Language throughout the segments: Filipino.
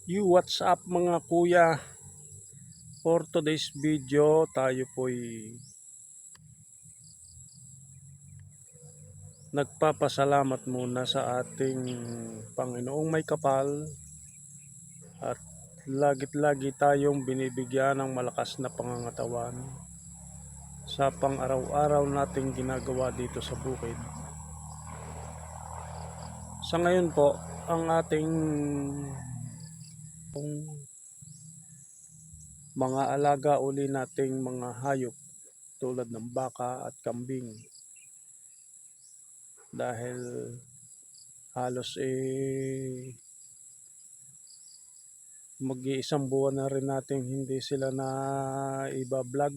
What's up mga kuya? For today's video, tayo po'y nagpapasalamat muna sa ating Panginoong may kapal at lagit-lagi tayong binibigyan ng malakas na pangangatawan sa pang-araw-araw nating ginagawa dito sa bukid. Sa ngayon po, ang ating mga alaga uli nating mga hayop tulad ng baka at kambing, dahil halos mag-iisang buwan na rin natin hindi sila na iba-vlog,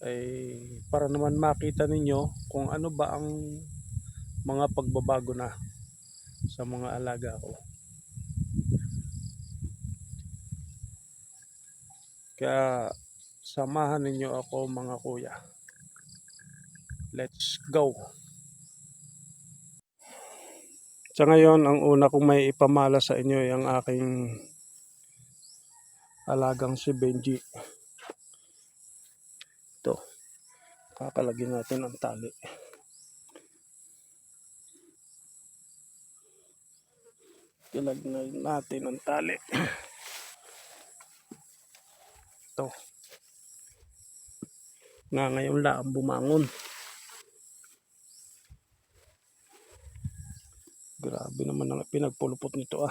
ay para naman makita ninyo kung ano ba ang mga pagbabago na sa mga alaga ko. Kaya samahan ninyo ako mga kuya. Let's go! Sa ngayon, ang una kong may ipamala sa inyo ay ang aking alagang si Benji. Ito, kakalagyan natin ang tali. Ilagyan natin ang tali. Ito. Ngayon lang bumangon. Grabe naman ang pinagpulupot nito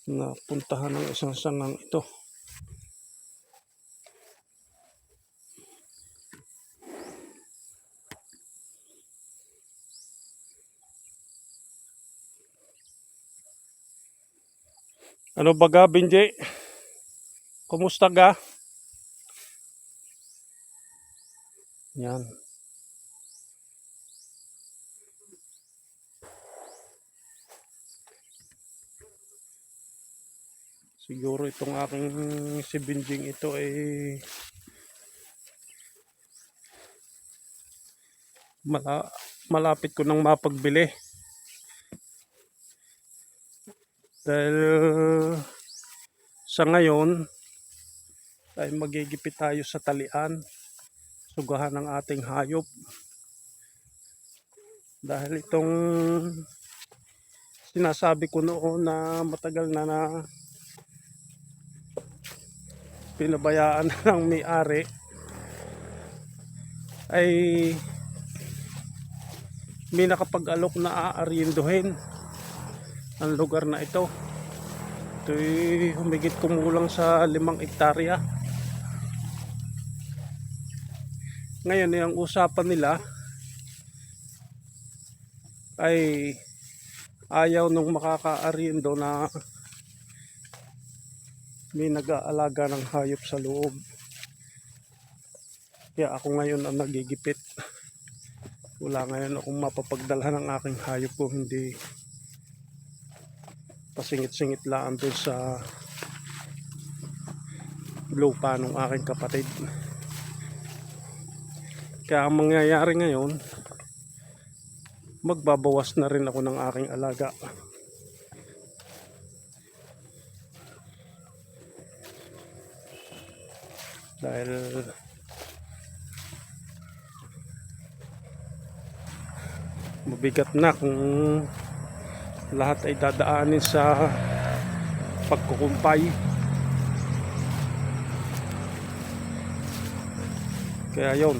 Napuntahan ng isang sangang ito. Ano baga, Benji? Kumusta ga? Yan. Siguro itong aking si Benjing ito ay malapit ko nang mapagbili. Dahil sa ngayon ay magigipit tayo sa talian, sugahan ng ating hayop. Dahil itong sinasabi ko noon na matagal na pinabayaan ng may-ari ay may nakapag-alok na aarinduhin ang lugar na ito. Ito'y humigit kumulang sa 5 hektarya. Ngayon ang usapan nila ay ayaw nung makaka-arindo na may nag-aalaga ng hayop sa loob. Kaya ako ngayon ang nagigipit. Wala ngayon akong mapapagdalhan ng aking hayop ko, hindi pasingit-singit lang doon sa lupa ng aking kapatid. Kaya ang mangyayari ngayon, magbabawas na rin ako ng aking alaga. Dahil mabigat na kung lahat ay dadaanin sa pagkukumpay. Kaya yon,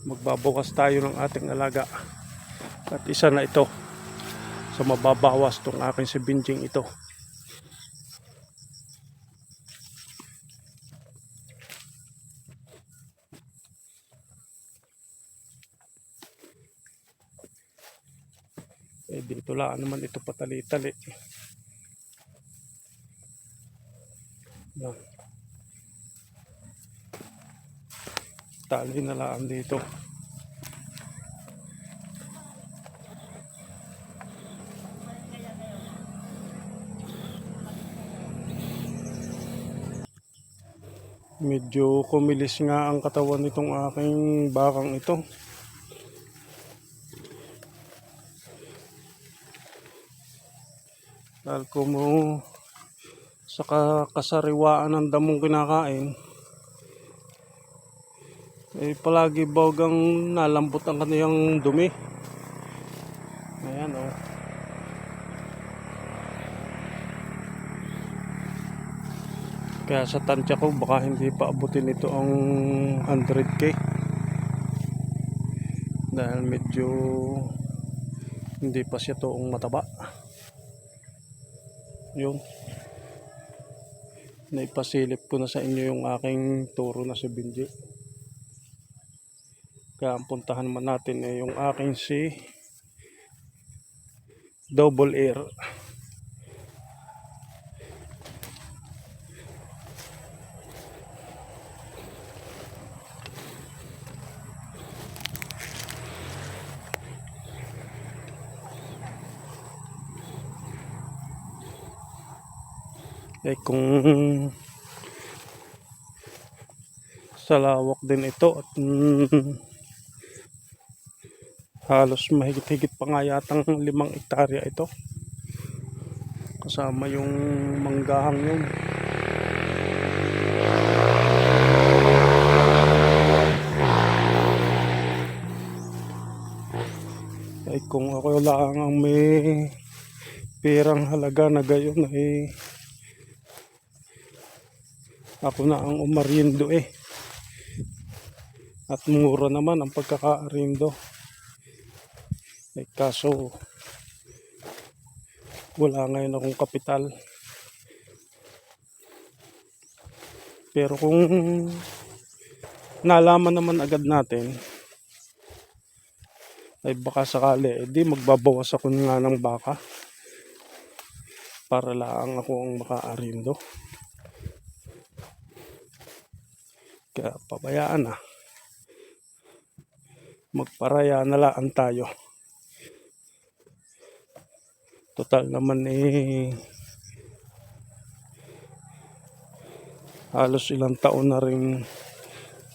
magbabawas tayo ng ating alaga. At isa na ito sa mababawas tong aking si Benjing ito. Dito lang naman ito patali-tali. Yan. Tali na lang dito. Medyo kumilis nga ang katawan nitong aking bakang ito. Dahil kung sa kasariwaan ng damong kinakain, palagi bagang nalambot ang kaniyang dumi. Ayan oh. Kaya sa tansya ko baka hindi pa abutin ito ang 100k. Dahil medyo hindi pa siya toong mataba. Yun. Naipasilip ko na sa inyo yung aking turo na si Benji. Kaya ang puntahan man natin ay yung aking si Double Air. Kung sa lawak din ito at halos mahigit-higit pa nga yatang 5 hektarya ito, kasama yung manggahang yun. Kung ako lang ang may perang halaga na gayon ako na ang umarindo at mura naman ang pagkakaarindo. Kaso wala ngayon akong kapital. Pero kung nalaman naman agad natin, ay baka sakali di magbabawas ako nga ng baka para lang ako ang makaarindo. Kaya pabayaan na, magparaya na lang tayo. Total naman halos ilang taon na rin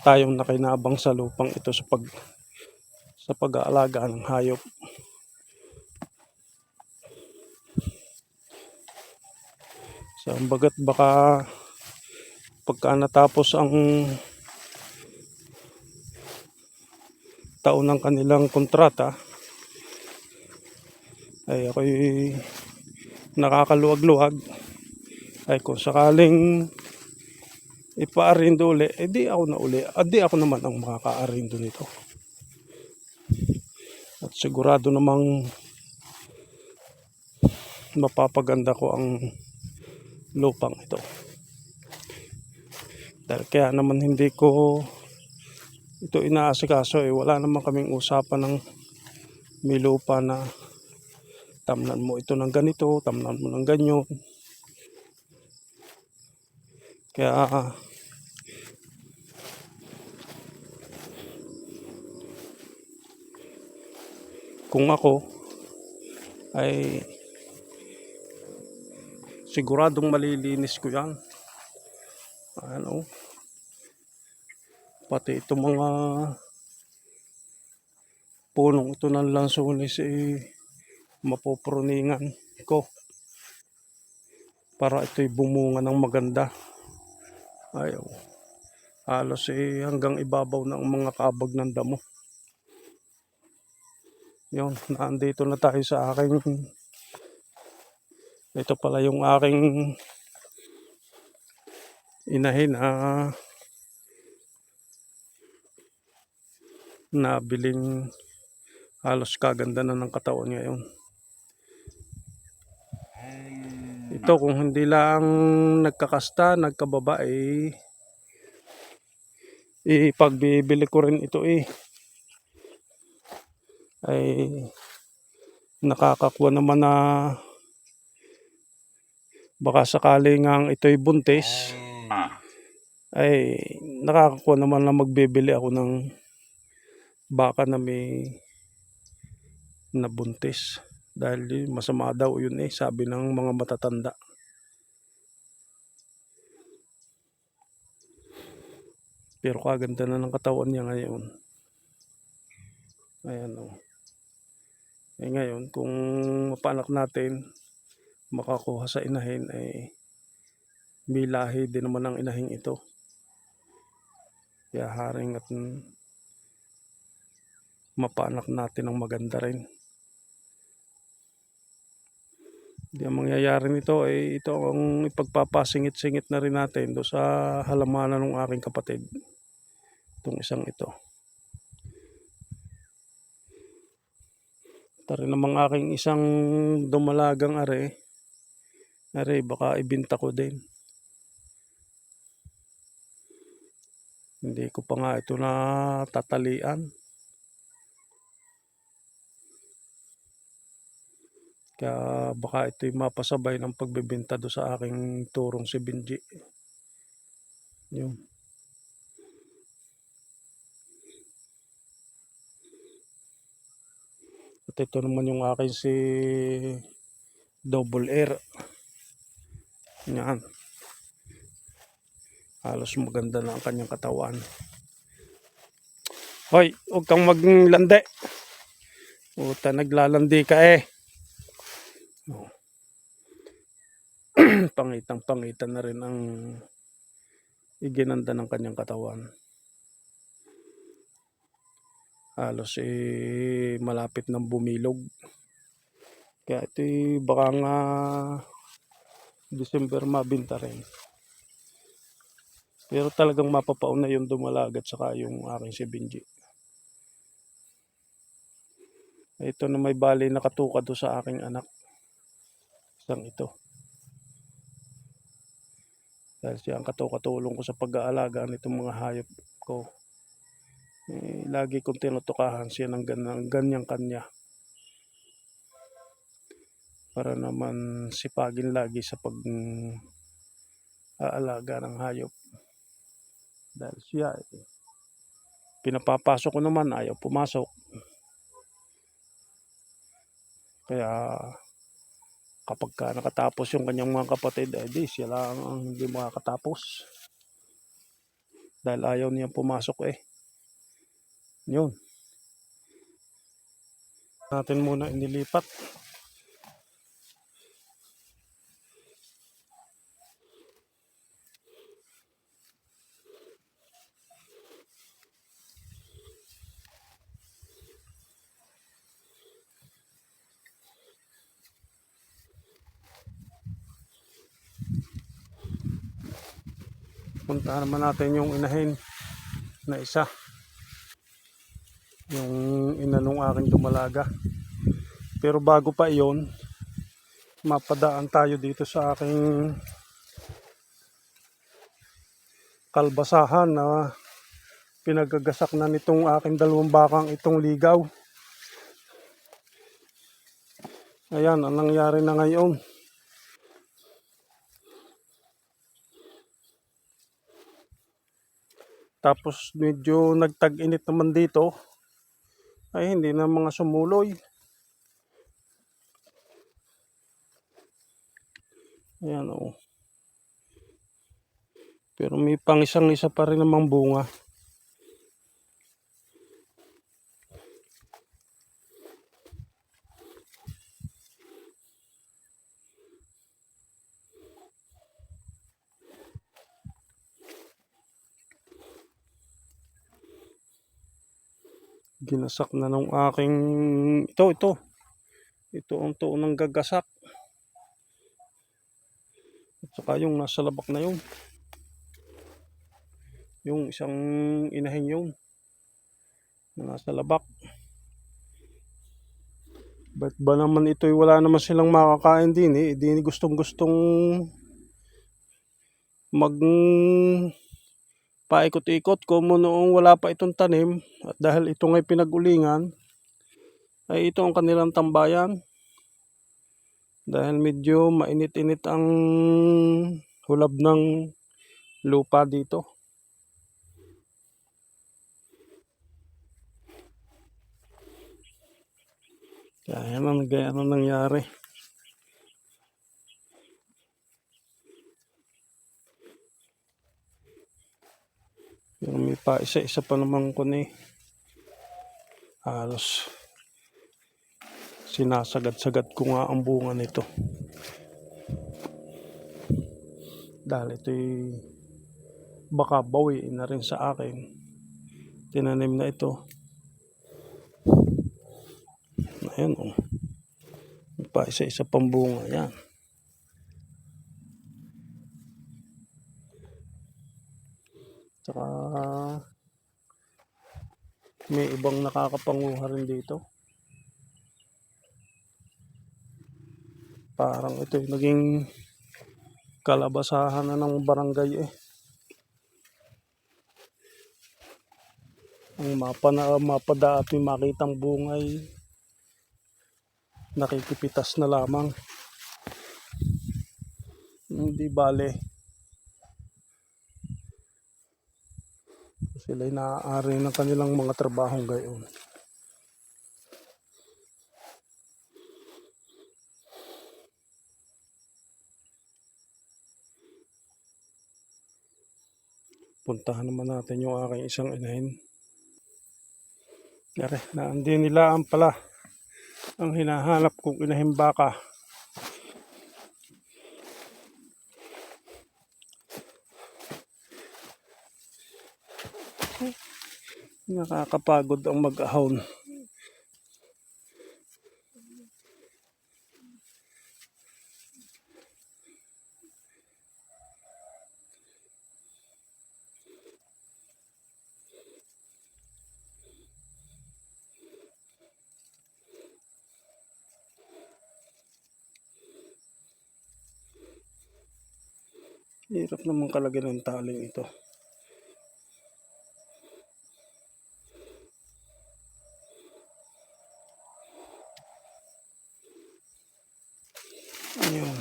tayong nakinabang sa lupang ito sa pag-aalaga ng hayop. So bagat baka pagka natapos ang taon ng kanilang kontrata ay ako'y nakakaluwag-luwag, ay kung sakaling ipaarindo uli, di ako na uli, di ako naman ang makakaarindo nito. At sigurado namang mapapaganda ko ang lupang ito. Dahil kaya naman hindi ko ito inaasikaso wala naman kaming usapan ng may lupa na tamnan mo ito ng ganito, tamnan mo ng ganyan. Kaya kung ako ay siguradong malilinis ko yan. Ano, pati itong mga punong ito ng lansones mapopruningan ko para ito'y bumunga ng maganda. Ayaw, halos hanggang ibabaw ng mga kabag ng damo. Yun, nandito na tayo sa aking, ito pala yung aking inahin na biling halos kaganda na ng katawan ngayon. Ito kung hindi lang nagkakasta, nagkababa pagbibili ko rin ito ay nakakakuha naman na baka sakaling ito'y buntis, ay nakakakuha naman na magbibili ako ng baka na may nabuntis. Dahil masama daw yun sabi ng mga matatanda. Pero kaganda na ng katawan niya ngayon. Ayan o. Ngayon kung mapanak natin, makakuha sa inahin ay may lahi din naman ang inahing ito. Kaya haring at mapaanak natin ng maganda rin. Hindi ang mangyayari nito ay ito ang ipagpapasingit-singit na rin natin do sa halamanan ng aking kapatid. Itong isang ito. Ito rin namang aking isang dumalagang are. Are baka ibinta ko din. Hindi ko pa nga ito na tatalian. Kaya baka ito'y mapasabay ng pagbebenta do sa aking turong si Benji. Yun. At ito naman yung akin si Double Air. Yan. Halos maganda na ang kanyang katawan. Hoy, huwag kang maglande. Uta, naglalandi ka eh. Oh. Pangitang-pangitan na rin ang iginanda ng kanyang katawan. Halos malapit ng bumilog. Kaya ito'y baka nga December mabinta rin. Pero talagang mapapauna yung dumalagat saka yung aking si Benji. Ito na may bali nakatuka do sa aking anak. Isang ito. Dahil siya ang katulong ko sa pag-aalaga nitong mga hayop ko. Lagi kong tinutukahan siya ng ganyang kanya. Para naman sipagin lagi sa pag-aalaga ng hayop. Dahil siya pinapapasok ko naman ayaw pumasok. Kaya kapag nakatapos yung kanyang mga kapatid ay di siya lang ang hindi makakatapos. Dahil ayaw niyang pumasok eh. Yun. Natin muna inilipat. Puntahan naman natin yung inahin na isa. Yung ina nung aking dumalaga. Pero bago pa iyon, mapadaan tayo dito sa aking kalbasahan na pinagagasak na nitong aking dalawang bakang itong ligaw. Ayan, ang nangyari na ngayon. Tapos medyo nagtag-init naman dito. Ay hindi na mga sumuloy. Ayan o. Pero may pang isa pa rin namang bunga. Ginasak na nung aking ito ang tuon ng gagasak. At saka yung nasa labak na yung isang inahin yun na nasa labak. Ba't ba naman ito'y wala naman silang makakain din eh. Di gustong mag paikot-ikot ko mo noong wala pa itong tanim. At dahil ito nga'y pinag-ulingan, ay ito ang kanilang tambayan. Dahil medyo mainit-init ang hulab ng lupa dito. Kaya yan ang nangyari. Pero may pa isa pa naman ko ni halos sinasagad-sagad ko nga ang bunga nito. dahil ito'y baka bawiin na rin sa akin. Tinanim na ito. Ayan o. Pa isa-isa pang bunga yan. Tsaka may ibang nakakapanguha rin dito. Parang ito'y naging kalabasahan na ng barangay eh. Ang mapa dati makitang bungay, nakikipitas na lamang. Hindi bale. Sila'y naaari ng kanilang mga trabahong gayon. Puntahan naman natin yung aking isang inahin. Yari, naandi nilaan pala ang hinahanap kong inahin baka. Nakakapagod ang mag-ahon. Hirap naman kalagyan ng taling ito. Ayun.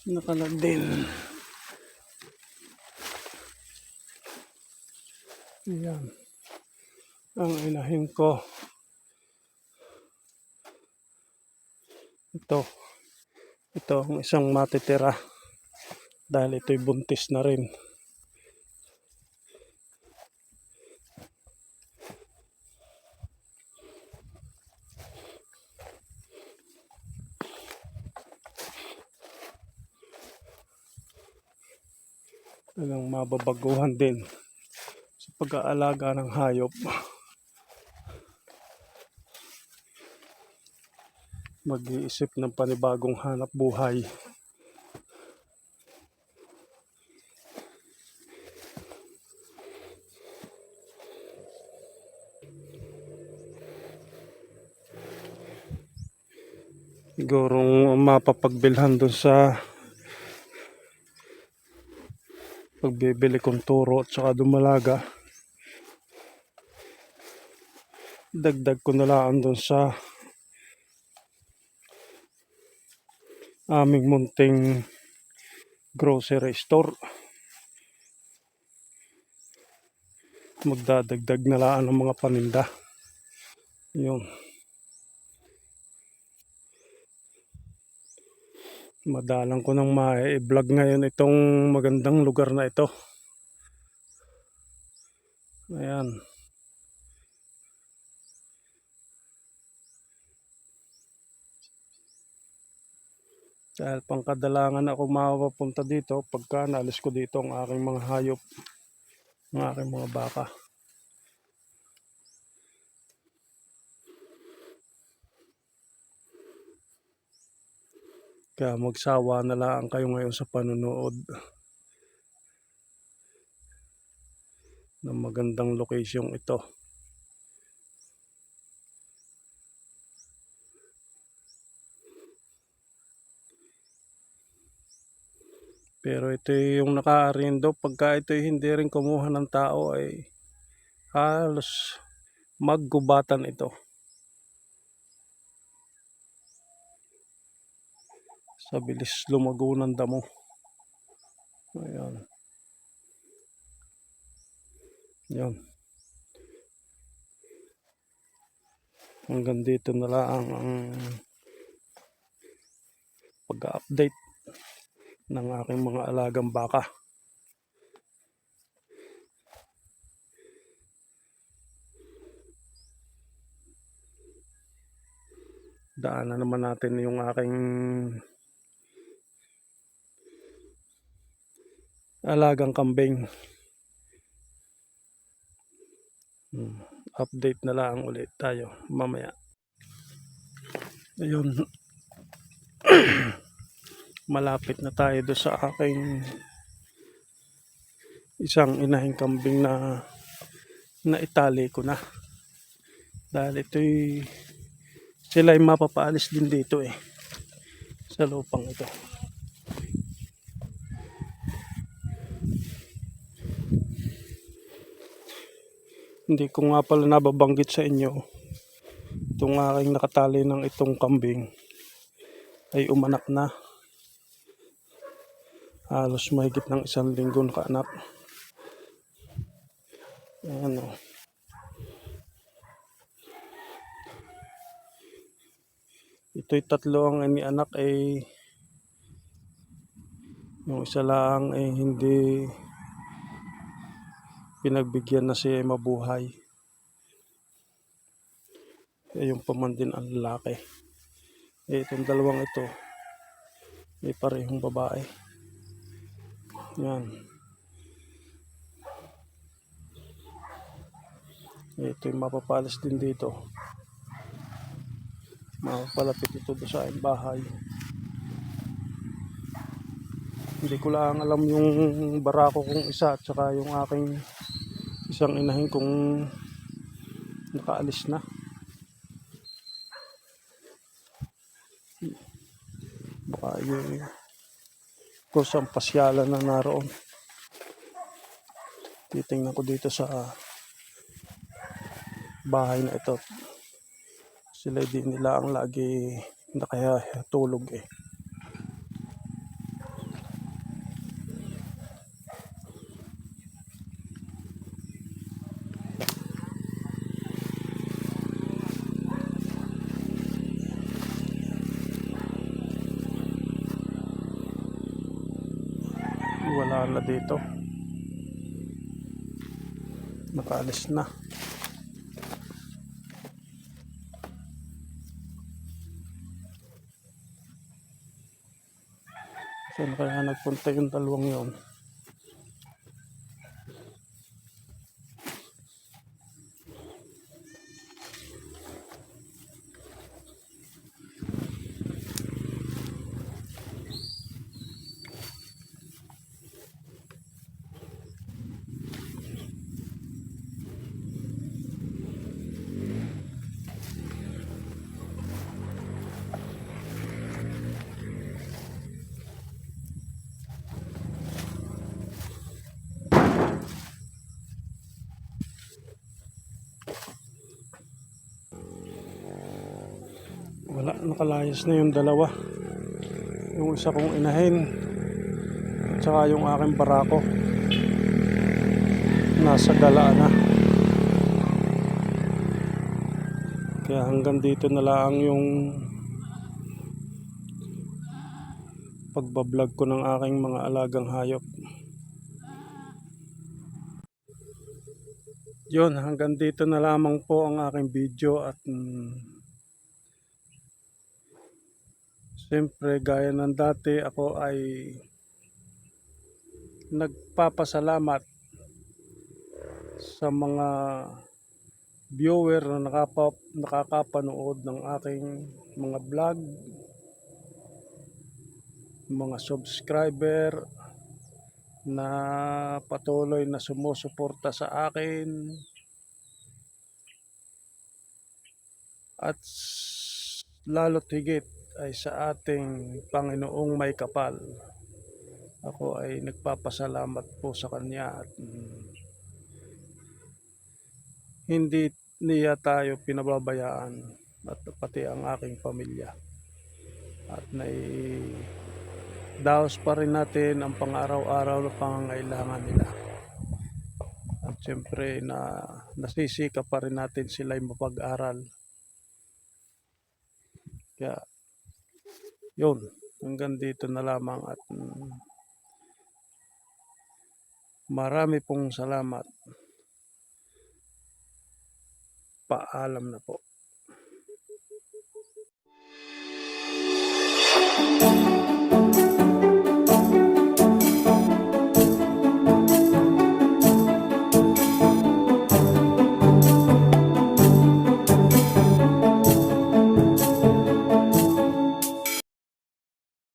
Nakalag din. Ayan. Ang inahin ko. Ito ang isang matitira dahil ito'y buntis na rin. Talagang mababaguhan din sa pag-aalaga ng hayop. Mag-iisip ng panibagong hanap buhay. Sigurong mapapagbilhan dun sa pagbibili kong turo at saka dumalaga. Dagdag ko na lang dun sa aming munting grocery store. Magdadagdag na lang ng mga paninda. Yun. Madalang ko nang ma-vlog ngayon itong magandang lugar na ito. Ayan. Dahil pangkadalangan ako mapapunta dito pagka naalis ko dito ang aking mga hayop, ang aking mga baka. Kaya magsawa na lang kayo ngayon sa panonood ng magandang location ito. Pero ito yung naka-ariendo, pagka ito hindi rin kumuha ng tao ay halos maggubatan ito. Sa bilis lumago ng damo. Ayan. Yan. Hanggang dito na lang ang pag-update ng aking mga alagang baka. Daanan naman natin yung aking alagang kambing. Update na lang ulit tayo mamaya. Ayun, malapit na tayo do sa aking isang inahing kambing na naitali ko na. Dahil sila ay mapapaalis din dito sa lupang ito. Hindi ko nga pala nababanggit sa inyo, itong aking nakatali ng itong kambing ay umanak na. Halos mahigit ng 1 linggo nakaanak. Ayan o. Ito'y 3 ang inianak yung isa lang hindi pinagbigyan na siya mabuhay. Yung paman din ang lalaki. Itong 2 ito may parehong babae. Yan. Ito yung mapapalis din dito. Mapapalapit ito sa aking bahay. Hindi ko lang alam yung barako kong isa at saka yung aking isang inahin kung nakaalis na. Baka yung kusang pasyalan na naroon. Titingnan ko dito sa bahay na ito. Sila din nila ang lagi nakatulog Wala na dito. Nakaalis na. Saan kaya nagpunta yung 2 yun? Wala, nakalayas na yung 2. Yung isa kong inahin at saka yung aking barako nasa galaan na. Kaya hanggang dito na lang yung pagbablog ko ng aking mga alagang hayop. Yun, hanggang dito na lamang po ang aking video at siyempre gaya ng dati, ako ay nagpapasalamat sa mga viewer na nakakapanood ng aking mga vlog, mga subscriber na patuloy na sumusuporta sa akin, at lalo't higit ay sa ating Panginoong may kapal. Ako ay nagpapasalamat po sa Kanya at hindi niya tayo pinababayaan at pati ang aking pamilya. At daos pa rin natin ang pang-araw-araw na pangangailangan nila. At siyempre nasisikap pa rin natin sila ay mapag-aral. Kaya yun, hanggang dito na lamang at marami pong salamat. Paalam na po.